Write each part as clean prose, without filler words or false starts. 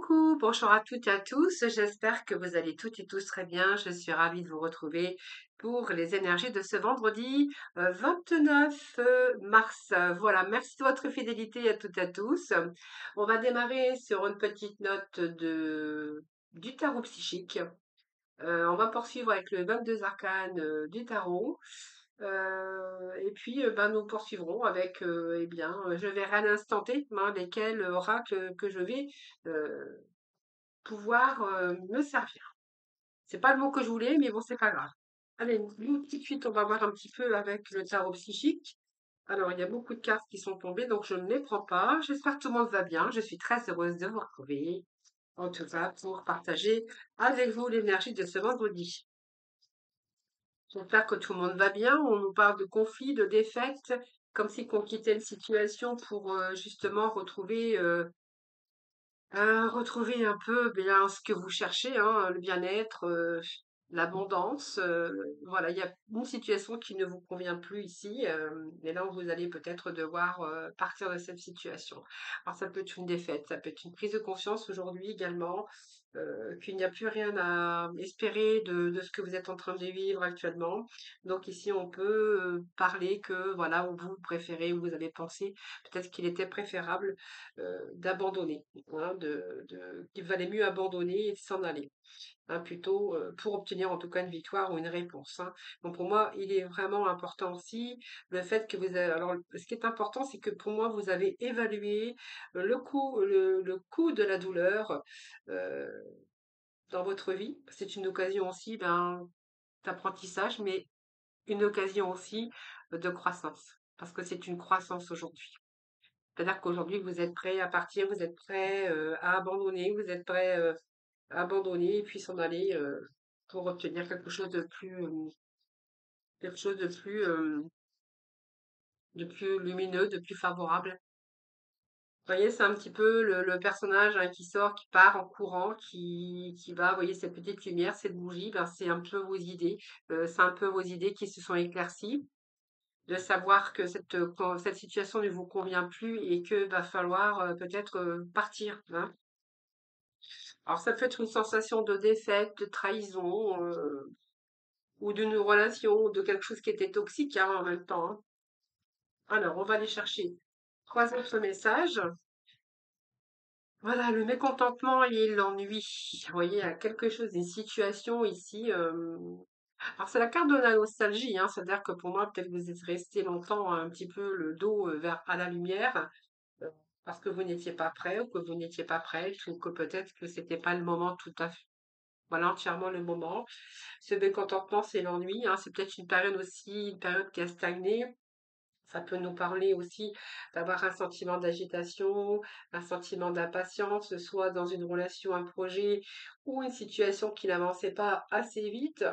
Coucou, bonjour à toutes et à tous. J'espère que vous allez toutes et tous très bien. Je suis ravie de vous retrouver pour les énergies de ce vendredi 29 mars. Voilà, merci de votre fidélité à toutes et à tous. On va démarrer sur une petite note du tarot psychique. On va poursuivre avec le 22 arcanes du tarot. Et puis, ben, nous poursuivrons avec, eh bien, je verrai à l'instant T lesquels oracles que je vais euh, pouvoir me servir. C'est pas le mot que je voulais, mais bon, c'est pas grave. Allez, nous, tout de suite, on va voir un petit peu avec le tarot psychique. Alors, il y a beaucoup de cartes qui sont tombées, donc je ne les prends pas. J'espère que tout le monde va bien. Je suis très heureuse de vous retrouver, en tout cas, pour partager avec vous l'énergie de ce vendredi. J'espère que tout le monde va bien. On nous parle de conflits, de défaites, comme si on quittait une situation pour justement retrouver un peu bien ce que vous cherchez, hein, le bien-être, l'abondance. Voilà, il y a une situation qui ne vous convient plus ici, et là vous allez peut-être devoir partir de cette situation. Alors ça peut être une défaite, ça peut être une prise de conscience aujourd'hui également, qu'il n'y a plus rien à espérer de ce que vous êtes en train de vivre actuellement. Donc ici on peut parler que voilà, vous préférez, ou vous avez pensé peut-être qu'il était préférable d'abandonner, hein, qu'il valait mieux abandonner et s'en aller, hein, plutôt pour obtenir en tout cas une victoire ou une réponse, hein. Donc pour moi, il est vraiment important aussi le fait que vous avez, alors ce qui est important, c'est que pour moi, vous avez évalué le coût de la douleur euh, dans votre vie. C'est une occasion aussi d'apprentissage, mais une occasion aussi de croissance, parce que c'est une croissance aujourd'hui. C'est-à-dire qu'aujourd'hui, vous êtes prêt à partir, vous êtes prêt à abandonner, vous êtes prêt à abandonner et puis s'en aller pour obtenir quelque chose de plus lumineux, de plus favorable. Vous voyez, c'est un petit peu le personnage, hein, qui sort, qui part en courant, qui va, vous voyez, cette petite lumière, cette bougie, ben, c'est un peu vos idées, c'est un peu vos idées qui se sont éclaircies, de savoir que quand cette situation ne vous convient plus et que va falloir peut-être partir, hein. Alors ça peut être une sensation de défaite, de trahison, ou d'une relation, ou de quelque chose qui était toxique, hein, en même temps, hein. Alors, on va aller chercher trois autres messages. Voilà, le mécontentement et l'ennui. Vous voyez, il y a quelque chose, une situation ici. Alors, c'est la carte de la nostalgie, hein, c'est-à-dire que pour moi, peut-être que vous êtes resté longtemps un petit peu le dos à la lumière, euh, parce que vous n'étiez pas prêt, ou que vous n'étiez pas prête, ou que peut-être que c'était pas le moment tout à fait. Voilà, entièrement le moment. Ce mécontentement, c'est l'ennui, hein. C'est peut-être une période aussi, une période qui a stagné. Ça peut nous parler aussi d'avoir un sentiment d'agitation, un sentiment d'impatience, soit dans une relation, un projet ou une situation qui n'avançait pas assez vite,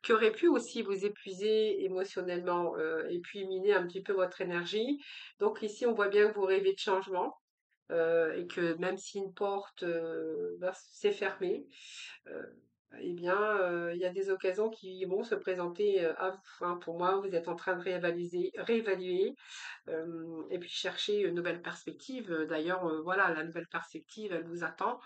qui aurait pu aussi vous épuiser émotionnellement, et puis miner un petit peu votre énergie. Donc ici, on voit bien que vous rêvez de changement, et que même si une porte s'est fermée, euh, eh bien, il y a des occasions qui vont se présenter à vous, hein. Pour moi, vous êtes en train de réévaluer, et puis chercher une nouvelle perspective. D'ailleurs, voilà, la nouvelle perspective, elle vous attend,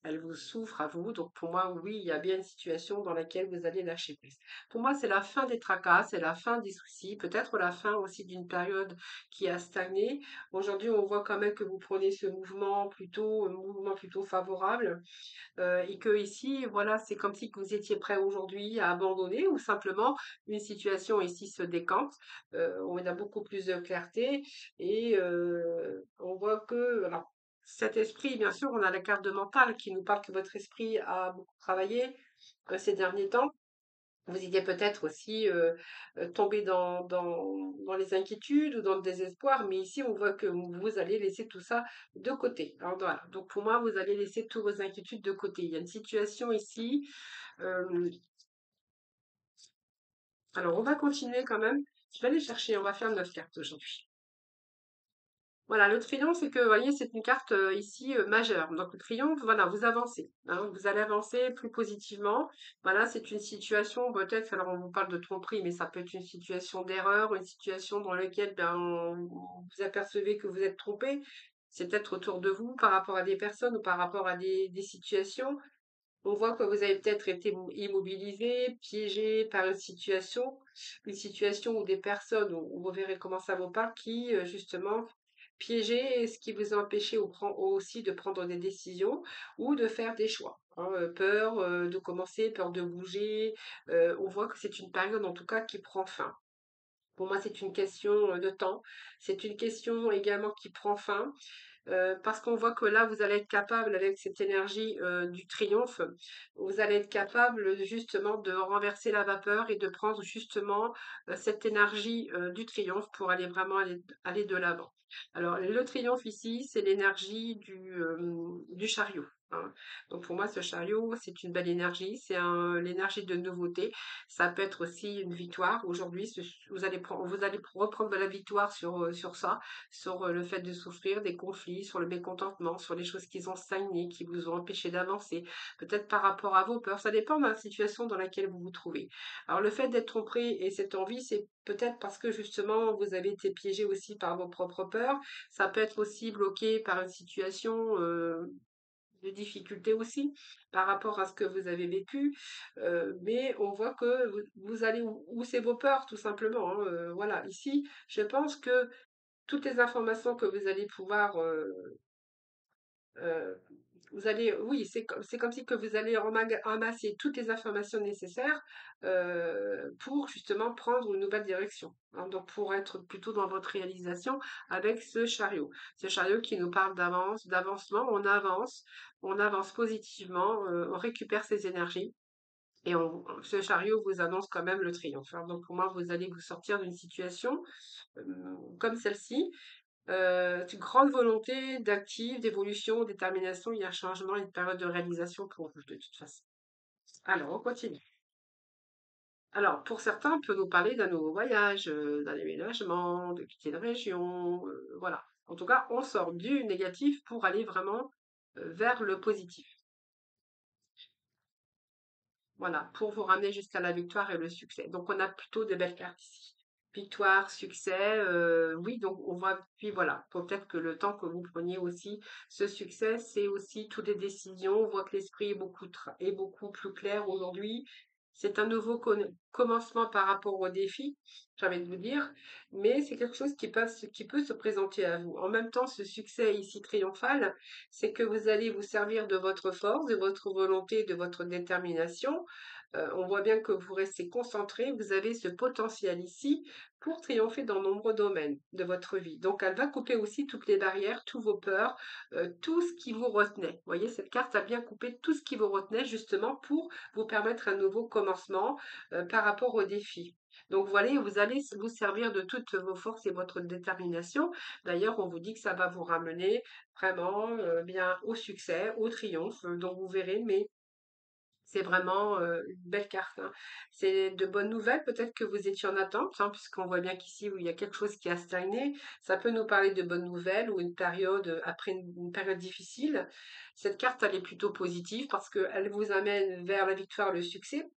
elle vous souffre à vous. Donc pour moi, oui, il y a bien une situation dans laquelle vous allez lâcher prise. Pour moi, c'est la fin des tracas, c'est la fin des soucis, peut-être la fin aussi d'une période qui a stagné. Aujourd'hui, on voit quand même que vous prenez ce mouvement plutôt favorable, et que ici, voilà, c'est comme si que vous étiez prêt aujourd'hui à abandonner, ou simplement une situation ici se décante. On a beaucoup plus de clarté, et on voit que, alors, cet esprit, bien sûr, on a la carte de mental qui nous parle que votre esprit a beaucoup travaillé ces derniers temps. Vous étiez peut-être aussi tombé dans les inquiétudes ou dans le désespoir, mais ici on voit que vous allez laisser tout ça de côté, hein, voilà. Donc pour moi, vous allez laisser toutes vos inquiétudes de côté. Il y a une situation ici. euh, alors on va continuer quand même. Je vais aller chercher, on va faire 9 cartes aujourd'hui. Voilà, le triomphe, c'est que, vous voyez, c'est une carte ici majeure. Donc le triomphe, voilà, vous avancez, hein, vous allez avancer plus positivement. Voilà, c'est une situation, peut-être, alors on vous parle de tromperie, mais ça peut être une situation d'erreur, une situation dans laquelle ben, vous apercevez que vous êtes trompé. C'est peut-être autour de vous, par rapport à des personnes ou par rapport à des situations. On voit que vous avez peut-être été immobilisé, piégé par une situation où des personnes, vous verrez comment ça vous parle, qui justement piégé, et ce qui vous a empêché aussi de prendre des décisions ou de faire des choix, hein. Peur de commencer, peur de bouger. On voit que c'est une période en tout cas qui prend fin. Pour moi, c'est une question de temps. C'est une question également qui prend fin. Parce qu'on voit que là, vous allez être capable, avec cette énergie du triomphe, vous allez être capable justement de renverser la vapeur et de prendre justement cette énergie du triomphe pour aller vraiment aller de l'avant. Alors, le triomphe ici, c'est l'énergie du chariot, hein. Donc pour moi, ce chariot, c'est une belle énergie, l'énergie de nouveauté. Ça peut être aussi une victoire. Aujourd'hui, vous allez reprendre de la victoire sur ça, sur le fait de souffrir des conflits, sur le mécontentement, sur les choses qui ont stagné, qui vous ont empêché d'avancer, peut-être par rapport à vos peurs. Ça dépend de la situation dans laquelle vous vous trouvez. Alors le fait d'être pris et cette envie, c'est peut-être parce que justement vous avez été piégé aussi par vos propres peurs. Ça peut être aussi bloqué par une situation de difficulté aussi par rapport à ce que vous avez vécu. Mais on voit que vous allez où c'est vos peurs tout simplement, hein. Voilà, ici, je pense que toutes les informations que vous allez pouvoir, heu, oui, c'est comme si que vous allez amasser toutes les informations nécessaires, pour justement prendre une nouvelle direction, hein, donc pour être plutôt dans votre réalisation avec ce chariot. Ce chariot qui nous parle d'avancement, on avance positivement, on récupère ses énergies et ce chariot vous annonce quand même le triomphe, hein. Donc pour moi, vous allez vous sortir d'une situation, comme celle-ci. Une grande volonté d'active, d'évolution, détermination, il y a un changement, une période de réalisation pour vous de toute façon. Alors, on continue. Alors, pour certains, on peut nous parler d'un nouveau voyage, d'un déménagement, de quitter une région, voilà. En tout cas, on sort du négatif pour aller vraiment vers le positif. Voilà, pour vous ramener jusqu'à la victoire et le succès. Donc, on a plutôt de belles cartes ici. Victoire, succès, oui, donc on voit, puis voilà, peut-être que le temps que vous preniez aussi ce succès, c'est aussi toutes les décisions. On voit que l'esprit est beaucoup plus clair aujourd'hui. C'est un nouveau commencement par rapport au défi, j'ai envie de vous dire, mais c'est quelque chose qui peut se présenter à vous. En même temps, ce succès ici triomphal, c'est que vous allez vous servir de votre force, de votre volonté, de votre détermination. On voit bien que vous restez concentré, vous avez ce potentiel ici pour triompher dans de nombreux domaines de votre vie. Donc, elle va couper aussi toutes les barrières, tous vos peurs, tout ce qui vous retenait. Vous voyez, cette carte a bien coupé tout ce qui vous retenait justement pour vous permettre un nouveau commencement par rapport au défi. Donc voilà, vous allez vous servir de toutes vos forces et votre détermination. D'ailleurs, on vous dit que ça va vous ramener vraiment bien au succès, au triomphe. Donc vous verrez, mais c'est vraiment une belle carte, hein. C'est de bonnes nouvelles, peut-être que vous étiez en attente, hein, puisqu'on voit bien qu'ici, il y a quelque chose qui a stagné. Ça peut nous parler de bonnes nouvelles ou une période, après une période difficile. Cette carte, elle est plutôt positive parce qu'elle vous amène vers la victoire, le succès.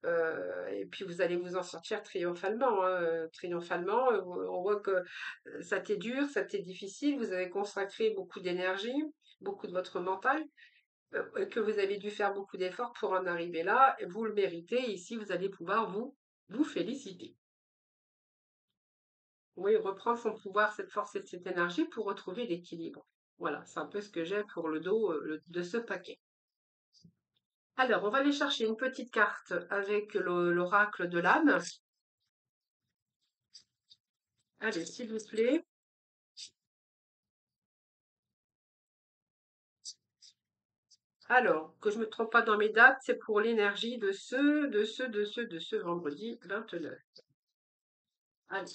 Et puis, vous allez vous en sortir triomphalement, hein, triomphalement. On voit que ça t'est dur, ça t'est difficile. Vous avez consacré beaucoup d'énergie, beaucoup de votre mental, que vous avez dû faire beaucoup d'efforts pour en arriver là, et vous le méritez. Ici, vous allez pouvoir vous féliciter. Oui, reprendre son pouvoir, cette force et cette énergie pour retrouver l'équilibre. Voilà, c'est un peu ce que j'ai pour le dos de ce paquet. Alors, on va aller chercher une petite carte avec l'oracle de l'âme. Allez, s'il vous plaît. Alors, que je ne me trompe pas dans mes dates, c'est pour l'énergie de ce vendredi 29. Allez,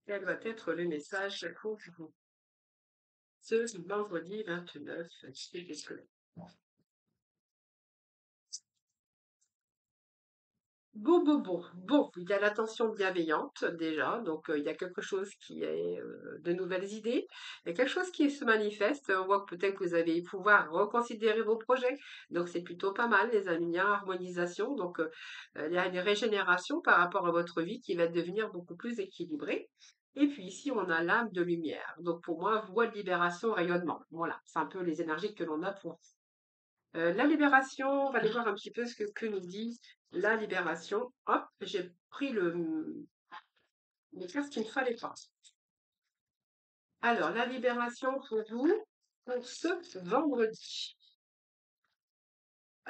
quel va être le message pour vous? Ce vendredi 29, qu'est-ce que Bon, il y a l'attention bienveillante déjà, donc il y a quelque chose qui est de nouvelles idées. Il y a quelque chose qui se manifeste. On voit que peut-être que vous allez pouvoir reconsidérer vos projets, donc c'est plutôt pas mal, les amis, hein, harmonisation. Donc il y a une régénération par rapport à votre vie qui va devenir beaucoup plus équilibrée. Et puis ici, on a l'âme de lumière. Donc pour moi, voie de libération, rayonnement. Voilà, c'est un peu les énergies que l'on a pour la libération. On va aller voir un petit peu ce que nous dit la libération. Hop, j'ai pris les cartes qu'il ne fallait pas. Alors, la libération pour vous, pour ce vendredi.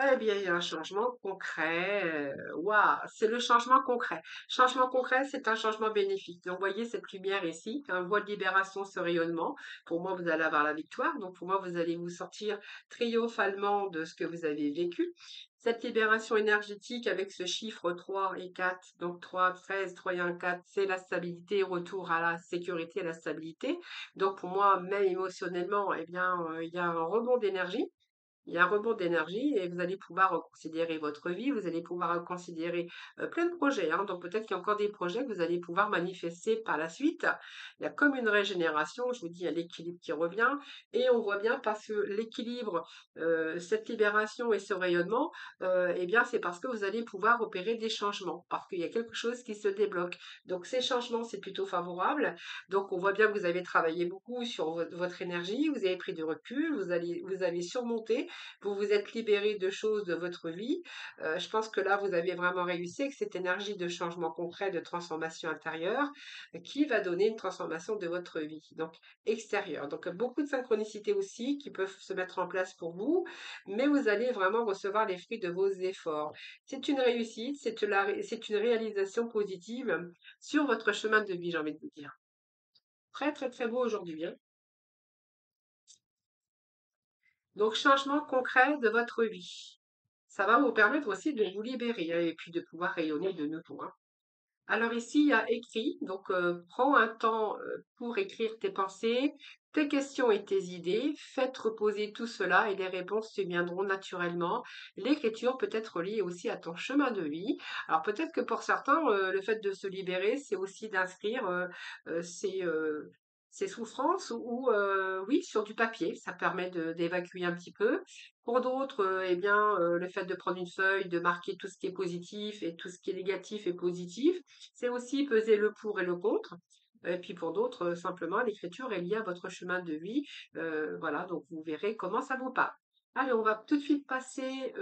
Eh bien, il y a un changement concret. Waouh, c'est le changement concret. Changement concret, c'est un changement bénéfique. Donc, vous voyez cette lumière ici, un voie de libération, ce rayonnement. Pour moi, vous allez avoir la victoire. Donc, pour moi, vous allez vous sortir triomphalement de ce que vous avez vécu. Cette libération énergétique avec ce chiffre 3 et 4, donc 3, 13, 3 et 1, 4, c'est la stabilité, retour à la sécurité, à la stabilité. Donc, pour moi, même émotionnellement, eh bien, il y a un rebond d'énergie. Il y a un rebond d'énergie et vous allez pouvoir reconsidérer votre vie, vous allez pouvoir reconsidérer plein de projets, hein. Donc peut-être qu'il y a encore des projets que vous allez pouvoir manifester par la suite. Il y a comme une régénération, je vous dis, il y a l'équilibre qui revient et on voit bien parce que l'équilibre, cette libération et ce rayonnement, eh bien c'est parce que vous allez pouvoir opérer des changements, parce qu'il y a quelque chose qui se débloque. Donc ces changements, c'est plutôt favorable. Donc on voit bien que vous avez travaillé beaucoup sur votre énergie, vous avez pris du recul, vous avez surmonté, vous vous êtes libéré de choses de votre vie. Je pense que là, vous avez vraiment réussi avec cette énergie de changement concret, de transformation intérieure, qui va donner une transformation de votre vie, donc extérieure. Donc beaucoup de synchronicités aussi qui peuvent se mettre en place pour vous, mais vous allez vraiment recevoir les fruits de vos efforts. C'est une réussite, c'est une réalisation positive sur votre chemin de vie, j'ai envie de vous dire. Très, très, très beau aujourd'hui, hein. Donc, changement concret de votre vie. Ça va vous permettre aussi de vous libérer, hein, et puis de pouvoir rayonner de nouveau, hein. Alors ici, il y a écrit, donc prends un temps pour écrire tes pensées, tes questions et tes idées, faites reposer tout cela et les réponses te viendront naturellement. L'écriture peut être liée aussi à ton chemin de vie. Alors peut-être que pour certains, le fait de se libérer, c'est aussi d'inscrire ses souffrances ou oui, sur du papier, ça permet d'évacuer un petit peu. Pour d'autres, eh bien, le fait de prendre une feuille, de marquer tout ce qui est positif et tout ce qui est négatif et positif, c'est aussi peser le pour et le contre. Et puis pour d'autres, simplement, l'écriture est liée à votre chemin de vie. Voilà, donc vous verrez comment ça vous parle. Allez, on va tout de suite passer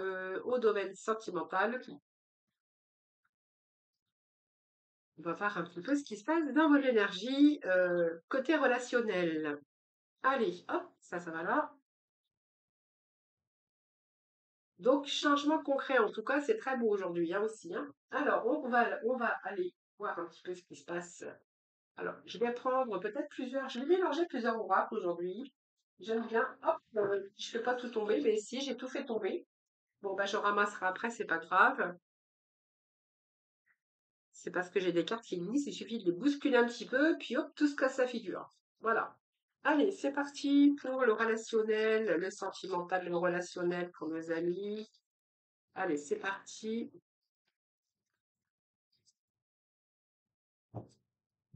au domaine sentimental. On va voir un petit peu ce qui se passe dans votre énergie côté relationnel. Allez, hop, ça va là. Donc, changement concret, en tout cas, c'est très beau aujourd'hui, hein, aussi, hein. Alors, on va aller voir un petit peu ce qui se passe. Alors, je vais prendre peut-être plusieurs, je vais mélanger plusieurs oracles aujourd'hui. J'aime bien. Hop, je fais pas tout tomber, mais si, j'ai tout fait tomber. Bon, bah, je ramasserai après, c'est pas grave. C'est parce que j'ai des cartes qui glissent, il suffit de les bousculer un petit peu, puis hop, tout se casse la figure. Voilà. Allez, c'est parti pour le relationnel, le sentimental, le relationnel pour nos amis. Allez, c'est parti.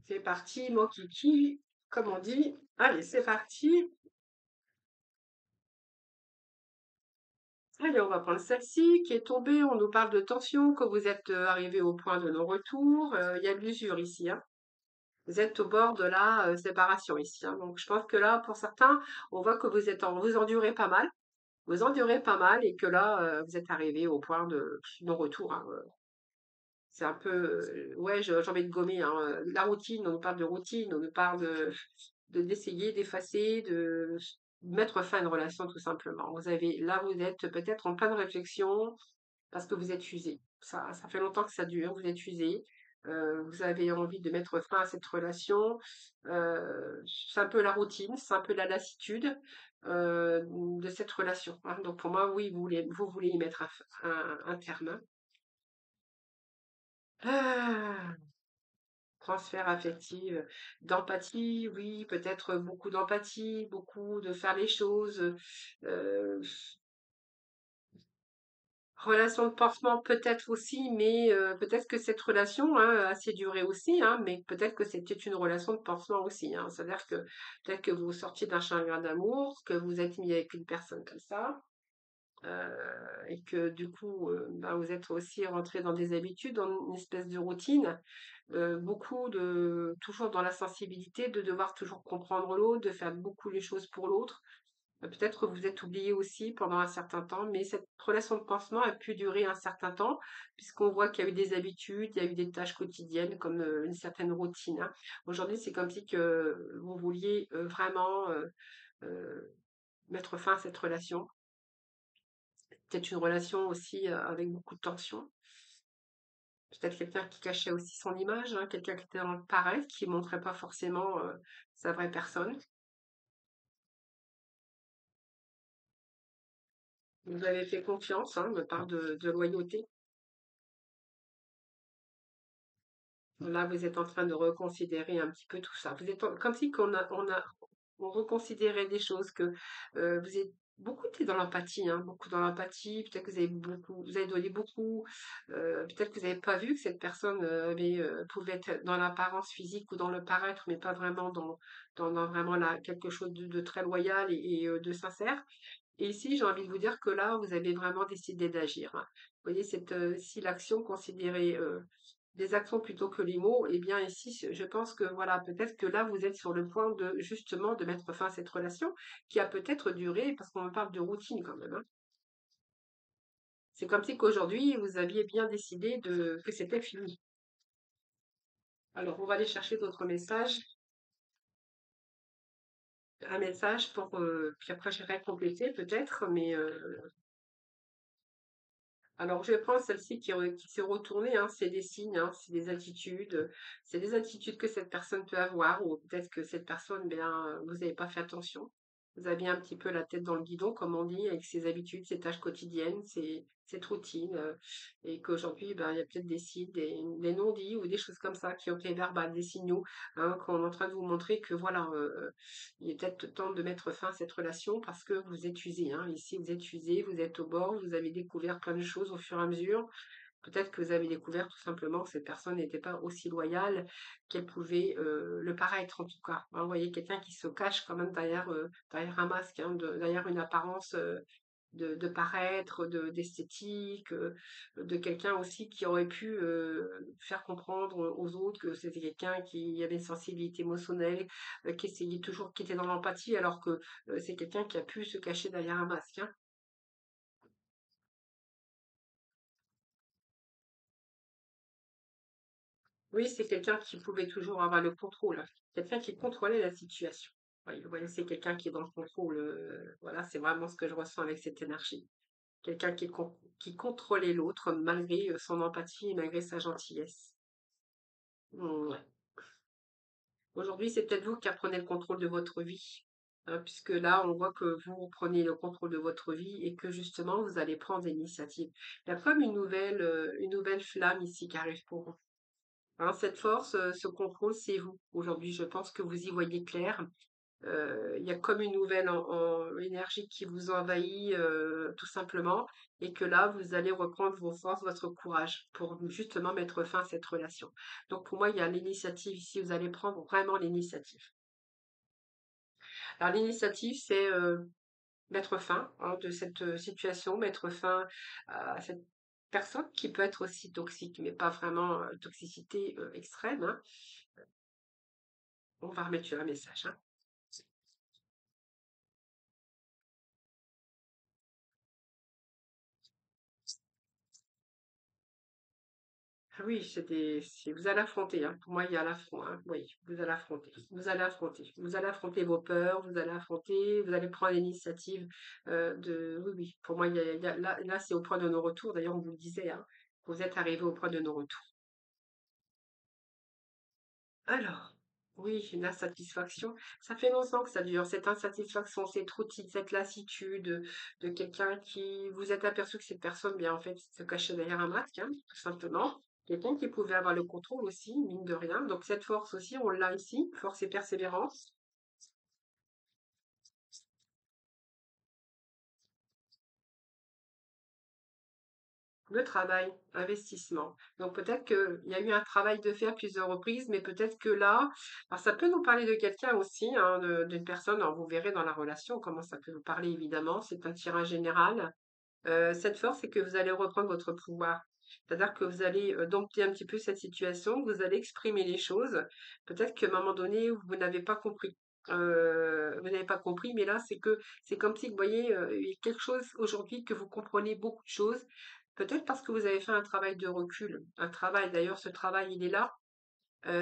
C'est parti, mon kiki, comme on dit. Allez, c'est parti. Allez, on va prendre celle-ci qui est tombée. On nous parle de tension, que vous êtes arrivé au point de non-retour. Il y a de l'usure ici, hein. Vous êtes au bord de la séparation ici, hein. Donc, je pense que là, pour certains, on voit que vous endurez pas mal. Vous endurez pas mal et que là, vous êtes arrivé au point de non-retour, hein. C'est un peu, ouais, j'ai envie de gommer, hein. La routine, on nous parle de routine, on nous parle d'essayer d'effacer, de mettre fin à une relation tout simplement. Là, vous êtes peut-être en pleine réflexion parce que vous êtes usé. Ça fait longtemps que ça dure, vous êtes usé. Vous avez envie de mettre fin à cette relation. C'est un peu la routine, c'est un peu la lassitude de cette relation, hein. Donc pour moi, oui, vous voulez y mettre un terme, hein. Ah, transfert affectif, d'empathie, oui, peut-être beaucoup d'empathie, beaucoup de faire les choses, heu, relation de pansement peut-être aussi, mais peut-être que cette relation, hein, a assez duré aussi, hein, mais peut-être que c'était une relation de pansement aussi, hein. C'est-à-dire que peut-être que vous sortiez d'un chagrin d'amour, que vous êtes mis avec une personne comme ça. et que du coup, ben, vous êtes aussi rentré dans des habitudes, dans une espèce de routine, beaucoup de toujours dans la sensibilité, de devoir toujours comprendre l'autre, de faire beaucoup les choses pour l'autre. Peut-être que vous êtes oublié aussi pendant un certain temps, mais cette relation de pansement a pu durer un certain temps, puisqu'on voit qu'il y a eu des habitudes, il y a eu des tâches quotidiennes, comme une certaine routine, hein. Aujourd'hui, c'est comme si que vous vouliez vraiment euh, mettre fin à cette relation. Peut-être une relation aussi avec beaucoup de tension. Peut-être quelqu'un qui cachait aussi son image, hein, quelqu'un qui était dans le paraître, qui montrait pas forcément sa vraie personne. Vous avez fait confiance, hein, de part de loyauté. Là, vous êtes en train de reconsidérer un petit peu tout ça. Vous êtes comme si on reconsidérait des choses que vous êtes beaucoup été dans l'empathie, hein, beaucoup dans l'empathie. Peut-être que vous avez donné beaucoup. Peut-être que vous n'avez pas vu que cette personne pouvait être dans l'apparence physique ou dans le paraître, mais pas vraiment dans vraiment quelque chose de très loyal et de sincère. Et ici, j'ai envie de vous dire que là, vous avez vraiment décidé d'agir, hein. Vous voyez, si l'action considérée des actions plutôt que les mots, eh bien ici, je pense que voilà, peut-être que là, vous êtes sur le point de justement de mettre fin à cette relation qui a peut-être duré, parce qu'on parle de routine quand même, hein. C'est comme si qu'aujourd'hui, vous aviez bien décidé que c'était fini. Alors, on va aller chercher d'autres messages, un message pour, puis après j'irai compléter peut-être, mais alors, je vais prendre celle-ci qui s'est retournée, hein, c'est des signes, hein, c'est des attitudes que cette personne peut avoir, ou peut-être que cette personne, bien, vous n'avez pas fait attention. Vous aviez un petit peu la tête dans le guidon, comme on dit, avec ses habitudes, ses tâches quotidiennes, cette routine, et qu'aujourd'hui, ben, il y a peut-être des signes, des non-dits ou des choses comme ça qui ont été verbales, des signaux, hein, qu'on est en train de vous montrer que voilà, il est peut-être temps de mettre fin à cette relation parce que vous êtes usé, hein. Ici, vous êtes usé, vous êtes au bord, vous avez découvert plein de choses au fur et à mesure. Peut-être que vous avez découvert tout simplement que cette personne n'était pas aussi loyale qu'elle pouvait le paraître en tout cas, hein. Vous voyez quelqu'un qui se cache quand même derrière un masque, hein, derrière une apparence de paraître, d'esthétique, de quelqu'un aussi qui aurait pu faire comprendre aux autres que c'était quelqu'un qui avait une sensibilité émotionnelle, qui essayait toujours, qui était dans l'empathie, alors que c'est quelqu'un qui a pu se cacher derrière un masque, hein. Oui, c'est quelqu'un qui pouvait toujours avoir le contrôle, quelqu'un qui contrôlait la situation. Oui, vous voyez, c'est quelqu'un qui est dans le contrôle. Voilà, c'est vraiment ce que je ressens avec cette énergie. Quelqu'un qui contrôlait l'autre malgré son empathie et malgré sa gentillesse. Ouais. Aujourd'hui, c'est peut-être vous qui apprenez le contrôle de votre vie, hein, puisque là, on voit que vous prenez le contrôle de votre vie et que justement, vous allez prendre l'initiative. Il y a comme une nouvelle flamme ici qui arrive pour vous, hein. Cette force, ce contrôle, c'est vous. Aujourd'hui, je pense que vous y voyez clair. Il y a comme une nouvelle énergie qui vous envahit tout simplement, et que là, vous allez reprendre vos forces, votre courage pour justement mettre fin à cette relation. Donc pour moi, il y a l'initiative ici, vous allez prendre vraiment l'initiative. Alors l'initiative, c'est mettre fin, hein, de cette situation, mettre fin à cette personne qui peut être aussi toxique, mais pas vraiment toxicité extrême, hein. On va remettre sur un message, hein. Ah oui, vous allez affronter, hein. Pour moi, il y a l'affront, hein. Oui, vous allez affronter. Vous allez affronter. Vous allez affronter vos peurs, vous allez affronter, vous allez prendre l'initiative oui, oui. Pour moi, là, c'est au point de non-retour. D'ailleurs, on vous le disait, hein. Vous êtes arrivé au point de non-retour. Alors, oui, une insatisfaction. Ça fait longtemps que ça dure, cette insatisfaction, cette routine, cette lassitude de quelqu'un qui vous êtes aperçu que cette personne, bien en fait, se cachait derrière un masque, hein, tout simplement. Quelqu'un qui pouvait avoir le contrôle aussi, mine de rien. Donc cette force aussi, on l'a ici, force et persévérance. Le travail, investissement. Donc peut-être qu'il y a eu un travail de fait à plusieurs reprises, mais peut-être que là, alors ça peut nous parler de quelqu'un aussi, hein, d'une personne, alors vous verrez dans la relation comment ça peut vous parler évidemment, c'est un tirage général. Cette force, c'est que vous allez reprendre votre pouvoir. C'est-à-dire que vous allez, dompter un petit peu cette situation, vous allez exprimer les choses. Peut-être qu'à un moment donné, vous n'avez pas compris. Vous n'avez pas compris, mais là, c'est comme si, vous voyez, il y a quelque chose aujourd'hui que vous comprenez beaucoup de choses. Peut-être parce que vous avez fait un travail de recul, un travail d'ailleurs, ce travail, il est là,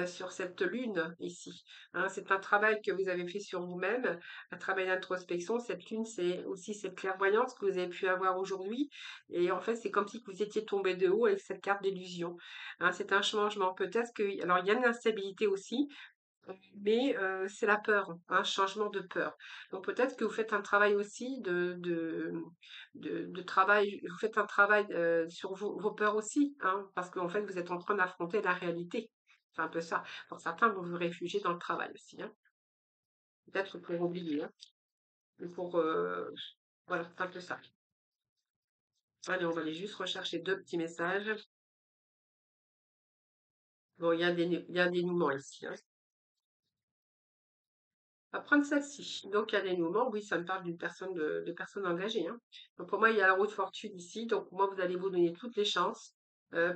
sur cette lune ici, hein. C'est un travail que vous avez fait sur vous-même, un travail d'introspection. Cette lune, c'est aussi cette clairvoyance que vous avez pu avoir aujourd'hui. Et en fait, c'est comme si vous étiez tombé de haut avec cette carte d'illusion, hein. C'est un changement. Peut-être que, alors il y a une instabilité aussi, mais c'est la peur, un changement de peur. Donc peut-être que vous faites un travail aussi de travail, vous faites un travail sur vos peurs aussi, hein, parce qu'en fait, vous êtes en train d'affronter la réalité. C'est un peu ça. Pour certains, vous vous réfugiez dans le travail aussi, hein. Peut-être pour oublier, hein, ou pour... voilà, c'est un peu ça. Allez, on va aller juste rechercher deux petits messages. Bon, il y a un dénouement ici, hein. On va prendre celle-ci. Donc, il y a des dénouement. Oui, ça me parle d'une personne de personnes engagées, hein. Donc, pour moi, il y a la roue de fortune ici. Donc, moi, vous allez vous donner toutes les chances.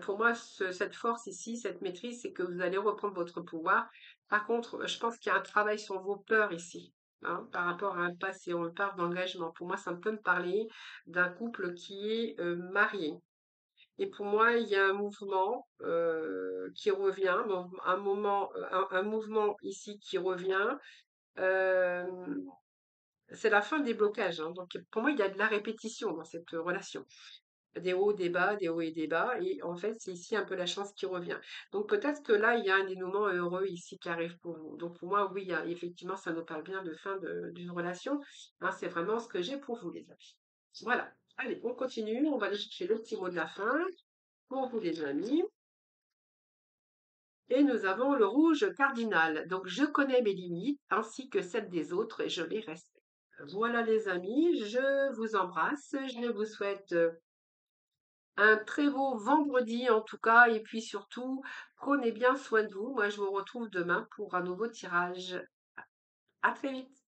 Pour moi, cette force ici, cette maîtrise, c'est que vous allez reprendre votre pouvoir. Par contre, je pense qu'il y a un travail sur vos peurs ici, hein, par rapport à un passé. On parle d'engagement. Pour moi, ça peut me parler d'un couple qui est marié. Et pour moi, il y a un mouvement qui revient, bon, un mouvement ici qui revient. Euh, c'est la fin des blocages, hein. Donc pour moi, il y a de la répétition dans cette relation. Des hauts, des bas, des hauts et des bas. Et en fait, c'est ici un peu la chance qui revient. Donc peut-être que là, il y a un dénouement heureux ici qui arrive pour vous. Donc pour moi, oui, effectivement, ça nous parle bien de fin d'une relation, hein. C'est vraiment ce que j'ai pour vous, les amis. Voilà. Allez, on continue. On va aller chercher le petit mot de la fin pour vous, les amis. Et nous avons le rouge cardinal. Donc, je connais mes limites ainsi que celles des autres et je les respecte. Voilà les amis, je vous embrasse. Je vous souhaite un très beau vendredi en tout cas. Et puis surtout, prenez bien soin de vous. Moi, je vous retrouve demain pour un nouveau tirage. À très vite.